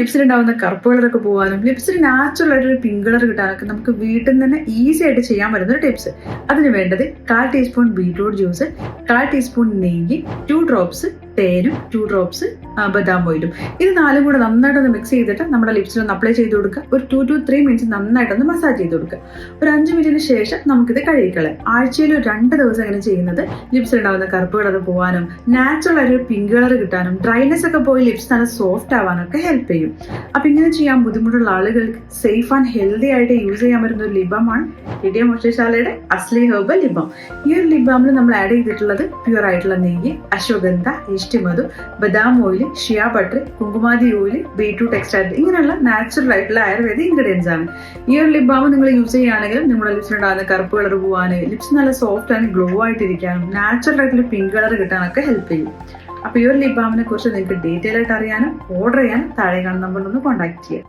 ലിപ്സിലുണ്ടാവുന്ന കറുപ്പ് കളറൊക്കെ പോകാനും ലിപ്സിൽ നാച്ചുറൽ ആയിട്ടൊരു പിങ്ക് കളർ കിട്ടാനൊക്കെ നമുക്ക് വീട്ടിൽ നിന്ന് തന്നെ ഈസി ആയിട്ട് ചെയ്യാൻ പറ്റുന്ന ഒരു ടിപ്സ്. അതിന് വേണ്ടത് 1/4 ടീസ്പൂൺ ബീട്രൂട്ട് ജ്യൂസ്, 1/4 ടീസ്പൂൺ നെയ്യ്, 2 ഡ്രോപ്സ് തേനും, 2 ഡ്രോപ്സ് ബദാം ഓയിലും. ഇത് നാലും കൂടെ നന്നായിട്ടൊന്ന് മിക്സ് ചെയ്തിട്ട് നമ്മുടെ ലിപ്സിലൊന്ന് അപ്ലൈ ചെയ്ത് കൊടുക്കുക. ഒരു 2 to 3 മിനിറ്റ്സ് നന്നായിട്ടൊന്ന് മസാജ് ചെയ്ത് കൊടുക്കുക. ഒരു 5 മിനിറ്റിന് ശേഷം നമുക്കിത് കഴുകിക്കളയാം. ആഴ്ചയിൽ 2 ദിവസം ഇങ്ങനെ ചെയ്യുന്നത് ലിപ്സിലുണ്ടാവുന്ന കറുപ്പ് കളർ പോകാനും നാച്ചുറൽ ആയിട്ട് പിങ്ക് കളർ കിട്ടാനും ഡ്രൈനെസ് ഒക്കെ പോയി ലിപ്സ് നല്ല സോഫ്റ്റ് ആവാനൊക്കെ ഹെൽപ്പ് ചെയ്യും. അപ്പൊ ഇങ്ങനെ ചെയ്യാൻ ബുദ്ധിമുട്ടുള്ള ആളുകൾക്ക് സേഫ് ആൻഡ് ഹെൽത്തി ആയിട്ട് യൂസ് ചെയ്യാൻ പറ്റുന്ന ഒരു ലിബാമാണ് ലിഡിയ മോയ്സ്ചറൈസറിന്റെ അസ്ലി ഹെർബൽ ലിബാം. ഈ ഒരു ലിബാമിൽ നമ്മൾ ആഡ് ചെയ്തിട്ടുള്ളത് പ്യൂർ ആയിട്ടുള്ള നെയ്യ്, അശ്വഗന്ധ, മധു, ബദാം oil, shea butter, Kumkumadi oil, beetroot extract, ഇങ്ങനെയുള്ള നാച്ചുറൽ ആയിട്ടുള്ള ആയുർവേദ ഇൻഗ്രീഡിയൻസ് ആണ്. ഈ ഒരു ലിപ് ബാം നിങ്ങൾ യൂസ് ചെയ്യുകയാണെങ്കിൽ നിങ്ങളുടെ ലിപ്സിലുണ്ടാകുന്ന കറുപ്പ് കളർ പോകാന്, ലിപ്സ് നല്ല സോഫ്റ്റ് ആൻഡ് ഗ്ലോ ആയിട്ടിരിക്കാനും നാച്ചുറൽ ആയിട്ടുള്ള പിങ്ക് കളർ കിട്ടാനൊക്കെ ഹെൽപ്പ് ചെയ്യും. അപ്പൊ ഈ ഒരു ലിപ് ബാമിനെ കുറിച്ച് നിങ്ങൾക്ക് ഡീറ്റെയിൽ ആയിട്ട് അറിയാനും ഓർഡർ ചെയ്യാനും താഴെ കാണുന്ന നമ്പറിൽ ഒന്ന് കോൺടാക്ട് ചെയ്യാം.